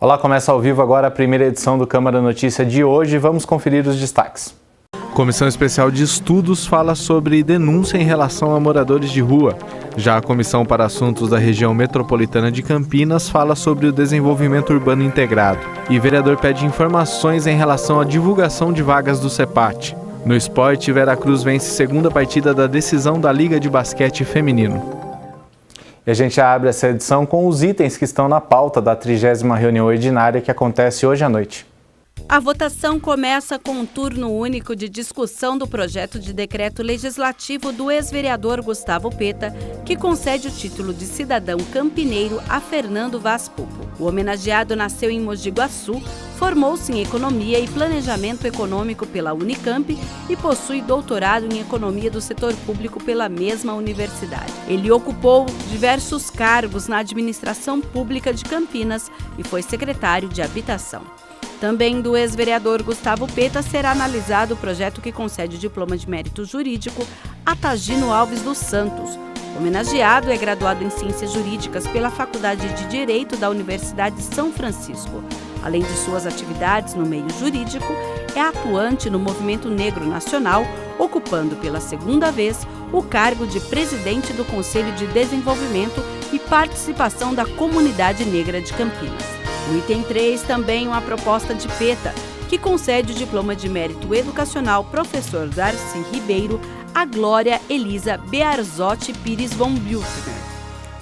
Olá, começa ao vivo agora a primeira edição do Câmara Notícia de hoje. Vamos conferir os destaques. Comissão Especial de Estudos fala sobre denúncia em relação a moradores de rua. Já a Comissão para Assuntos da Região Metropolitana de Campinas fala sobre o desenvolvimento urbano integrado. E vereador pede informações em relação à divulgação de vagas do CEPAT. No esporte, Veracruz vence segunda partida da decisão da Liga de Basquete Feminino. E a gente abre essa edição com os itens que estão na pauta da 30ª reunião ordinária que acontece hoje à noite. A votação começa com um turno único de discussão do projeto de decreto legislativo do ex-vereador Gustavo Peta, que concede o título de cidadão campineiro a Fernando Vaz Pupo. O homenageado nasceu em Mogi Guaçu, formou-se em Economia e Planejamento Econômico pela Unicamp e possui doutorado em Economia do Setor Público pela mesma universidade. Ele ocupou diversos cargos na administração pública de Campinas e foi secretário de Habitação. Também do ex-vereador Gustavo Peta será analisado o projeto que concede o diploma de mérito jurídico a Tagino Alves dos Santos. O homenageado é graduado em Ciências Jurídicas pela Faculdade de Direito da Universidade de São Francisco. Além de suas atividades no meio jurídico, é atuante no movimento negro nacional, ocupando pela segunda vez o cargo de presidente do Conselho de Desenvolvimento e Participação da Comunidade Negra de Campinas. O item 3 também uma proposta de Peta, que concede o diploma de mérito educacional professor Darcy Ribeiro a Glória Elisa Bearzotti Pires von Büchner.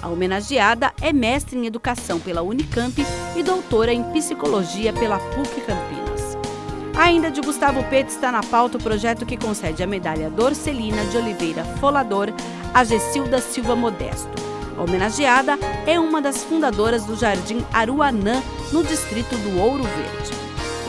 A homenageada é mestre em Educação pela Unicamp e doutora em Psicologia pela PUC Campinas. Ainda de Gustavo Peta está na pauta o projeto que concede a medalha Dorcelina de Oliveira Folador a Gessilda Silva Modesto. A homenageada é uma das fundadoras do Jardim Aruanã, no distrito do Ouro Verde.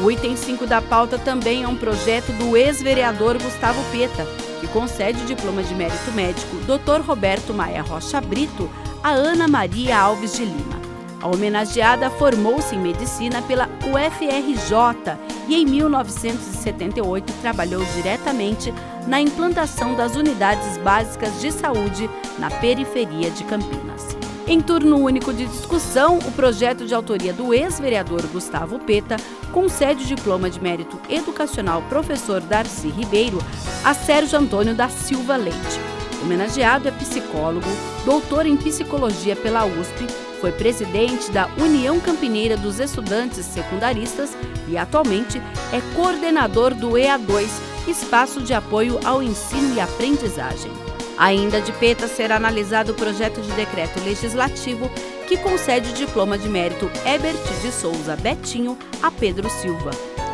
O item 5 da pauta também é um projeto do ex-vereador Gustavo Peta, que concede o diploma de mérito médico Dr. Roberto Maia Rocha Brito a Ana Maria Alves de Lima. A homenageada formou-se em medicina pela UFRJ e em 1978 trabalhou diretamente na implantação das unidades básicas de saúde na periferia de Campinas. Em turno único de discussão, o projeto de autoria do ex-vereador Gustavo Peta concede o diploma de mérito educacional professor Darcy Ribeiro a Sérgio Antônio da Silva Leite. O homenageado é psicólogo, doutor em psicologia pela USP, foi presidente da União Campineira dos Estudantes Secundaristas e atualmente é coordenador do EA2, Espaço de Apoio ao Ensino e Aprendizagem. Ainda de Peta será analisado o projeto de decreto legislativo que concede o diploma de mérito Herbert de Souza Betinho a Pedro Silva.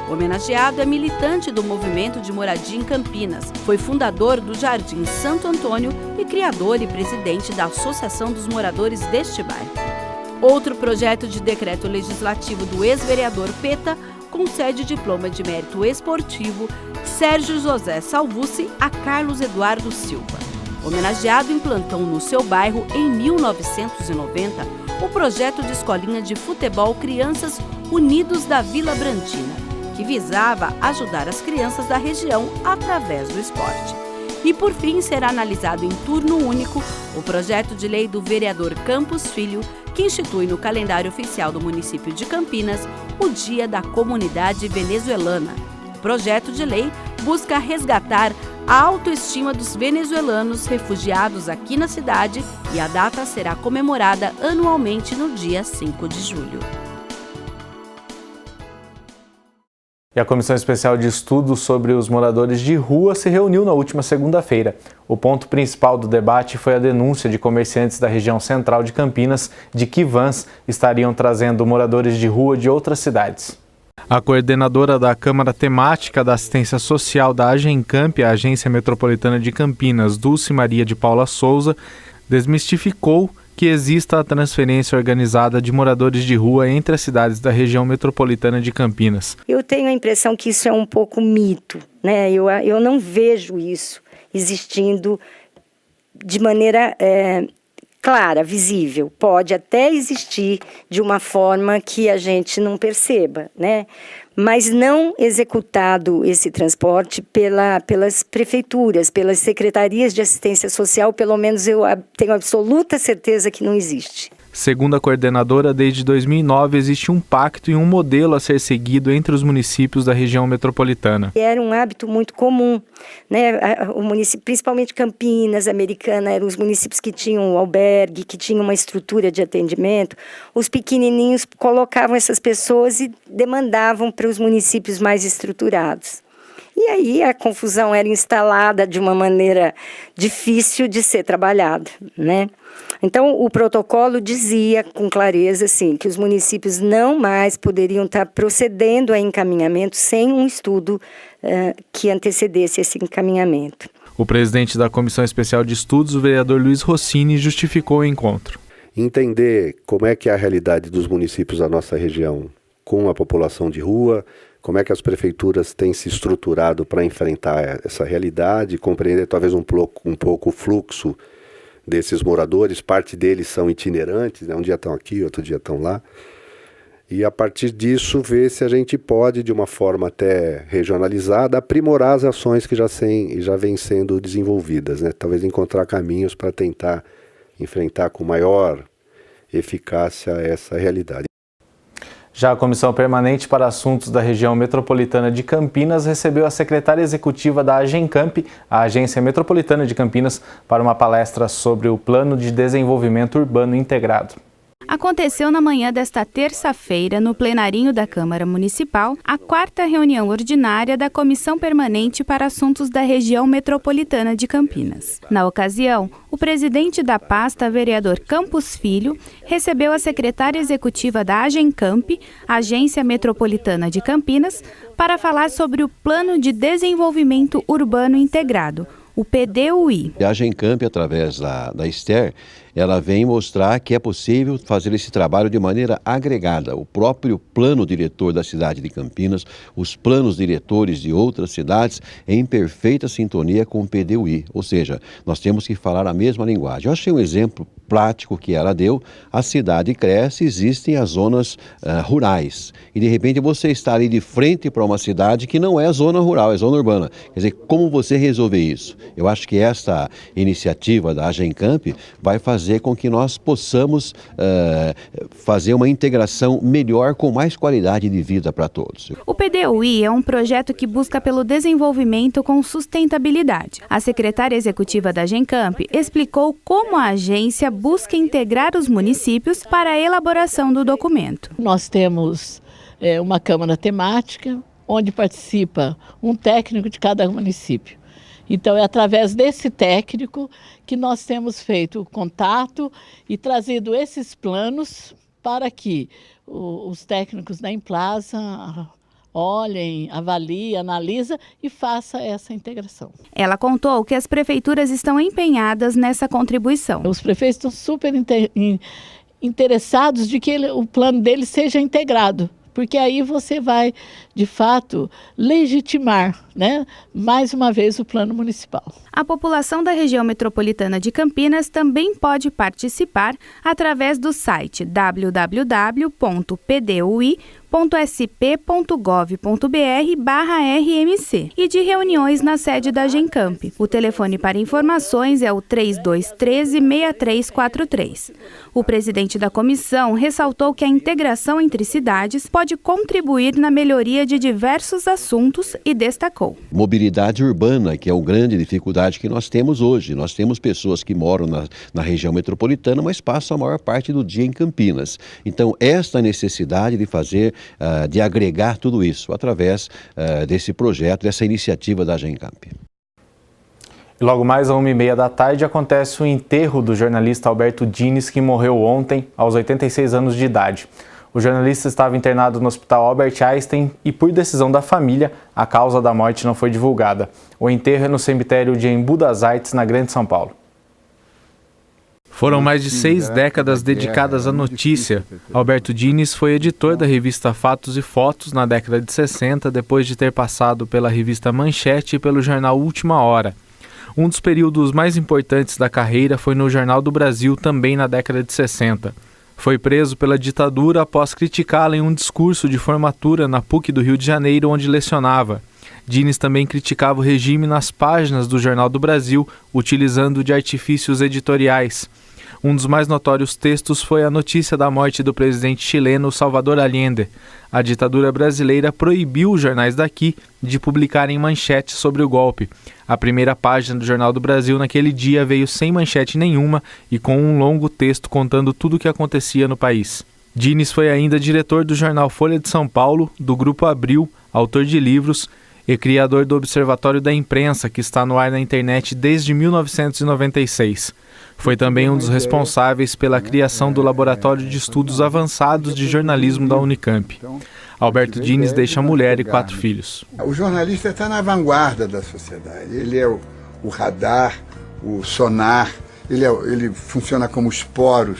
O homenageado é militante do Movimento de Moradia em Campinas, foi fundador do Jardim Santo Antônio e criador e presidente da Associação dos Moradores deste bairro. Outro projeto de decreto legislativo do ex-vereador Peta concede o diploma de mérito esportivo Sérgio José Salvucci a Carlos Eduardo Silva. Homenageado implantou no seu bairro, em 1990, o projeto de escolinha de futebol Crianças Unidos da Vila Brandina, que visava ajudar as crianças da região através do esporte. E, por fim, será analisado em turno único o projeto de lei do vereador Campos Filho, que institui no calendário oficial do município de Campinas o Dia da Comunidade Venezuelana. O projeto de lei busca resgatar a autoestima dos venezuelanos refugiados aqui na cidade e a data será comemorada anualmente no dia 5 de julho. E a Comissão Especial de Estudos sobre os Moradores de Rua se reuniu na última segunda-feira. O ponto principal do debate foi a denúncia de comerciantes da região central de Campinas de que vans estariam trazendo moradores de rua de outras cidades. A coordenadora da Câmara Temática da Assistência Social da Agencamp, a Agência Metropolitana de Campinas, Dulce Maria de Paula Souza, desmistificou que exista a transferência organizada de moradores de rua entre as cidades da região metropolitana de Campinas. Eu tenho a impressão que isso é um pouco mito, né? Eu não vejo isso existindo de maneira clara, visível. Pode até existir de uma forma que a gente não perceba, né? Mas não executado esse transporte pelas prefeituras, pelas secretarias de assistência social, pelo menos eu tenho absoluta certeza que não existe. Segundo a coordenadora, desde 2009 existe um pacto e um modelo a ser seguido entre os municípios da região metropolitana. Era um hábito muito comum, né? O município, principalmente Campinas, Americana, eram os municípios que tinham um albergue, que tinham uma estrutura de atendimento. Os pequenininhos colocavam essas pessoas e demandavam para os municípios mais estruturados. E aí a confusão era instalada de uma maneira difícil de ser trabalhada, né? Então, o protocolo dizia com clareza assim, que os municípios não mais poderiam estar procedendo a encaminhamento sem um estudo que antecedesse esse encaminhamento. O presidente da Comissão Especial de Estudos, o vereador Luiz Rossini, justificou o encontro. Entender como é que é a realidade dos municípios da nossa região com a população de rua, como é que as prefeituras têm se estruturado para enfrentar essa realidade, compreender talvez um pouco o fluxo desses moradores. Parte deles são itinerantes, né? Um dia estão aqui, outro dia estão lá. E a partir disso ver se a gente pode, de uma forma até regionalizada, aprimorar as ações que já vêm sendo desenvolvidas, né? Talvez encontrar caminhos para tentar enfrentar com maior eficácia essa realidade. Já a Comissão Permanente para Assuntos da Região Metropolitana de Campinas recebeu a secretária executiva da Agencamp, a Agência Metropolitana de Campinas, para uma palestra sobre o Plano de Desenvolvimento Urbano Integrado. Aconteceu na manhã desta terça-feira, no plenarinho da Câmara Municipal, a 4ª reunião ordinária da Comissão Permanente para Assuntos da Região Metropolitana de Campinas. Na ocasião, o presidente da pasta, vereador Campos Filho, recebeu a secretária executiva da Agencamp, Agência Metropolitana de Campinas, para falar sobre o Plano de Desenvolvimento Urbano Integrado, o PDUI. A Agencamp, através da Esther, ela vem mostrar que é possível fazer esse trabalho de maneira agregada. O próprio plano diretor da cidade de Campinas, os planos diretores de outras cidades, em perfeita sintonia com o PDUI. Ou seja, nós temos que falar a mesma linguagem. Eu achei um exemplo prático que ela deu. A cidade cresce, existem as zonas rurais. E de repente você está ali de frente para uma cidade que não é zona rural, é zona urbana. Quer dizer, como você resolver isso? Eu acho que esta iniciativa da Agencamp vai fazer com que nós possamos fazer uma integração melhor, com mais qualidade de vida para todos. O PDUI é um projeto que busca pelo desenvolvimento com sustentabilidade. A secretária executiva da Agencamp explicou como a agência busca integrar os municípios para a elaboração do documento. Nós temos uma câmara temática, onde participa um técnico de cada município. Então, é através desse técnico que nós temos feito o contato e trazido esses planos para que os técnicos da Emplasa olhem, avaliem, analisem e façam essa integração. Ela contou que as prefeituras estão empenhadas nessa contribuição. Os prefeitos estão super interessados de que o plano deles seja integrado. Porque aí você vai, de fato, legitimar, né, mais uma vez o plano municipal. A população da região metropolitana de Campinas também pode participar através do site www.pdui.sp.gov.br/RMC e de reuniões na sede da Agencamp. O telefone para informações é o 3213-6343. O presidente da comissão ressaltou que a integração entre cidades pode contribuir na melhoria de diversos assuntos e destacou: mobilidade urbana, que é a grande dificuldade que nós temos hoje. Nós temos pessoas que moram na região metropolitana, mas passam a maior parte do dia em Campinas. Então, esta necessidade de fazer, de agregar tudo isso através desse projeto, dessa iniciativa da Agencamp. Logo mais às 1h30 da tarde acontece o enterro do jornalista Alberto Diniz, que morreu ontem, aos 86 anos de idade. O jornalista estava internado no Hospital Albert Einstein e, por decisão da família, a causa da morte não foi divulgada. O enterro é no cemitério de Embu das Artes, na Grande São Paulo. Foram mais de 6 décadas dedicadas à notícia. Alberto Diniz foi editor da revista Fatos e Fotos na década de 60, depois de ter passado pela revista Manchete e pelo jornal Última Hora. Um dos períodos mais importantes da carreira foi no Jornal do Brasil, também na década de 60. Foi preso pela ditadura após criticá-la em um discurso de formatura na PUC do Rio de Janeiro, onde lecionava. Dines também criticava o regime nas páginas do Jornal do Brasil, utilizando de artifícios editoriais. Um dos mais notórios textos foi a notícia da morte do presidente chileno Salvador Allende. A ditadura brasileira proibiu os jornais daqui de publicarem manchetes sobre o golpe. A primeira página do Jornal do Brasil naquele dia veio sem manchete nenhuma e com um longo texto contando tudo o que acontecia no país. Dines foi ainda diretor do jornal Folha de São Paulo, do Grupo Abril, autor de livros e criador do Observatório da Imprensa, que está no ar na internet desde 1996. Foi também um dos responsáveis pela criação do Laboratório de Estudos Avançados de Jornalismo da Unicamp. Alberto Dines deixa mulher e 4 filhos. O jornalista está na vanguarda da sociedade. Ele é o radar, o sonar, ele funciona como os poros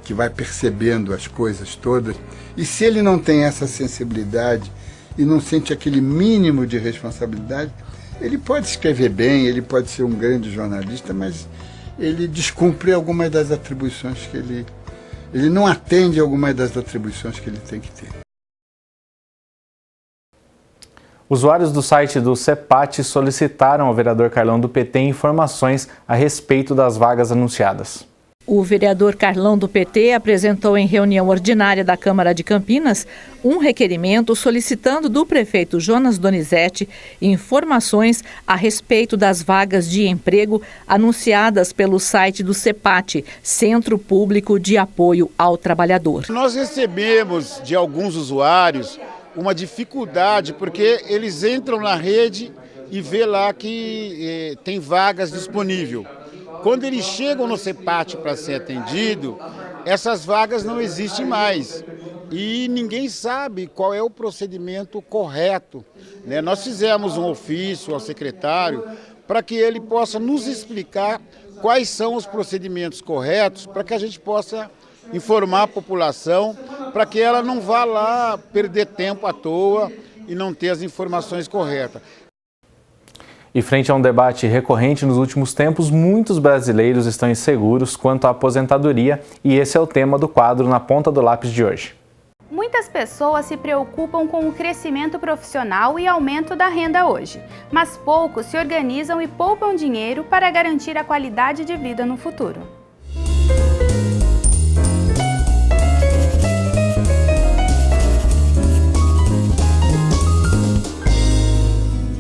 que vai percebendo as coisas todas. E se ele não tem essa sensibilidade e não sente aquele mínimo de responsabilidade, ele pode escrever bem, ele pode ser um grande jornalista, mas ele descumpre algumas das atribuições que ele não atende algumas das atribuições que ele tem que ter. Usuários do site do CEPAT solicitaram ao vereador Carlão do PT informações a respeito das vagas anunciadas. O vereador Carlão do PT apresentou em reunião ordinária da Câmara de Campinas um requerimento solicitando do prefeito Jonas Donizete informações a respeito das vagas de emprego anunciadas pelo site do CEPAT, Centro Público de Apoio ao Trabalhador. Nós recebemos de alguns usuários uma dificuldade porque eles entram na rede e vê lá que tem vagas disponíveis. Quando eles chegam no CEPAT para ser atendido, essas vagas não existem mais e ninguém sabe qual é o procedimento correto, né? Nós fizemos um ofício ao secretário para que ele possa nos explicar quais são os procedimentos corretos para que a gente possa informar a população, para que ela não vá lá perder tempo à toa e não ter as informações corretas. E frente a um debate recorrente nos últimos tempos, muitos brasileiros estão inseguros quanto à aposentadoria e esse é o tema do quadro Na Ponta do Lápis de hoje. Muitas pessoas se preocupam com o crescimento profissional e aumento da renda hoje, mas poucos se organizam e poupam dinheiro para garantir a qualidade de vida no futuro.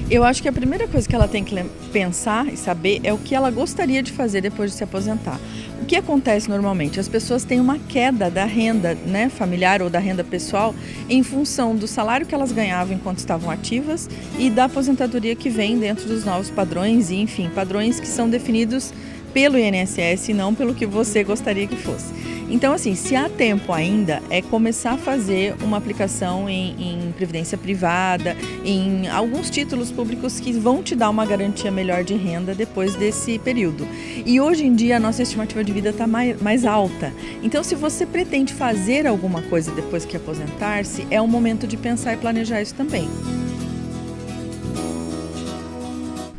Eu acho que a primeira coisa que ela tem que pensar e saber é o que ela gostaria de fazer depois de se aposentar. O que acontece normalmente? As pessoas têm uma queda da renda, né, familiar ou da renda pessoal em função do salário que elas ganhavam enquanto estavam ativas e da aposentadoria que vem dentro dos novos padrões e, enfim, padrões que são definidos pelo INSS e não pelo que você gostaria que fosse. Então, assim, se há tempo ainda, é começar a fazer uma aplicação em previdência privada, em alguns títulos públicos que vão te dar uma garantia melhor de renda depois desse período. E hoje em dia a nossa estimativa de vida está mais alta. Então, se você pretende fazer alguma coisa depois que aposentar-se, é o momento de pensar e planejar isso também.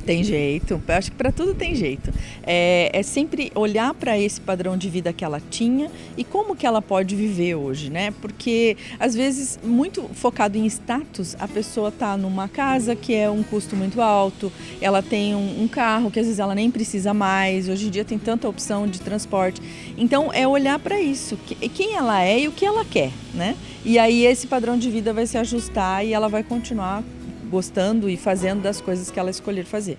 Tem jeito, eu acho que para tudo tem jeito. É sempre olhar para esse padrão de vida que ela tinha e como que ela pode viver hoje, né? Porque, às vezes, muito focado em status, a pessoa está numa casa que é um custo muito alto, ela tem um carro que às vezes ela nem precisa mais, hoje em dia tem tanta opção de transporte. Então, é olhar para isso, quem ela é e o que ela quer, né? E aí esse padrão de vida vai se ajustar e ela vai continuar gostando e fazendo das coisas que ela escolher fazer.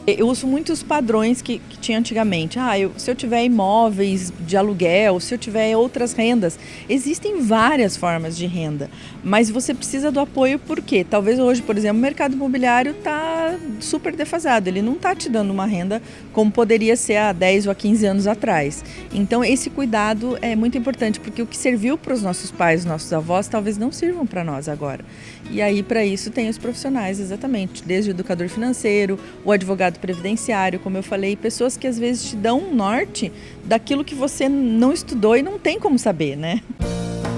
Eu uso muitos padrões que tinha antigamente. Se eu tiver imóveis de aluguel, se eu tiver outras rendas, existem várias formas de renda, mas você precisa do apoio porque talvez hoje, por exemplo, o mercado imobiliário está super defasado, ele não está te dando uma renda como poderia ser há 10 ou há 15 anos atrás. Então esse cuidado é muito importante, porque o que serviu para os nossos pais, nossos avós, talvez não sirvam para nós agora. E aí para isso tem os profissionais, exatamente, desde o educador financeiro, o advogado previdenciário, como eu falei, pessoas que às vezes te dão um norte daquilo que você não estudou e não tem como saber, né?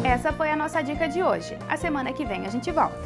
Essa foi a nossa dica de hoje. A semana que vem a gente volta.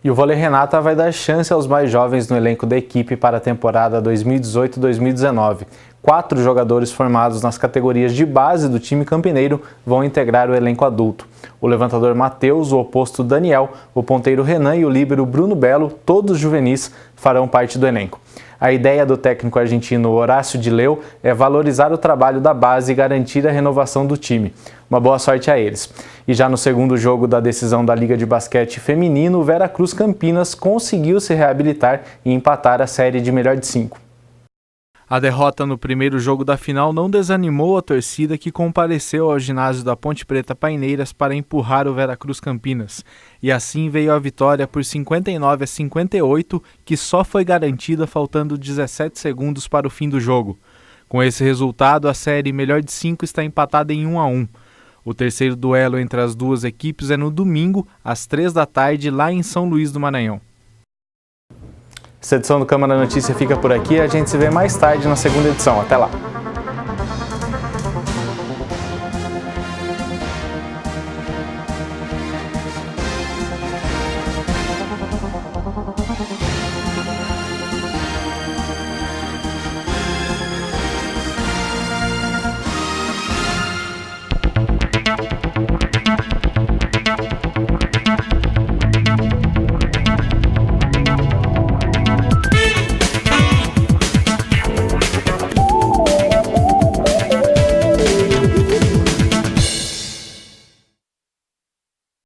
E o Vôlei Renata vai dar chance aos mais jovens no elenco da equipe para a temporada 2018-2019. 4 jogadores formados nas categorias de base do time campineiro vão integrar o elenco adulto. O levantador Matheus, o oposto Daniel, o ponteiro Renan e o líbero Bruno Belo, todos juvenis, farão parte do elenco. A ideia do técnico argentino Horácio de Leu é valorizar o trabalho da base e garantir a renovação do time. Uma boa sorte a eles. E já no segundo jogo da decisão da Liga de Basquete Feminino, o Veracruz Campinas conseguiu se reabilitar e empatar a série de melhor de 5. A derrota no primeiro jogo da final não desanimou a torcida que compareceu ao ginásio da Ponte Preta Paineiras para empurrar o Veracruz Campinas. E assim veio a vitória por 59-58, que só foi garantida faltando 17 segundos para o fim do jogo. Com esse resultado, a série melhor de 5 está empatada em 1-1. O terceiro duelo entre as duas equipes é no domingo, às 3 da tarde, lá em São Luís do Maranhão. Essa edição do Câmara Notícia fica por aqui. A gente se vê mais tarde na segunda edição. Até lá!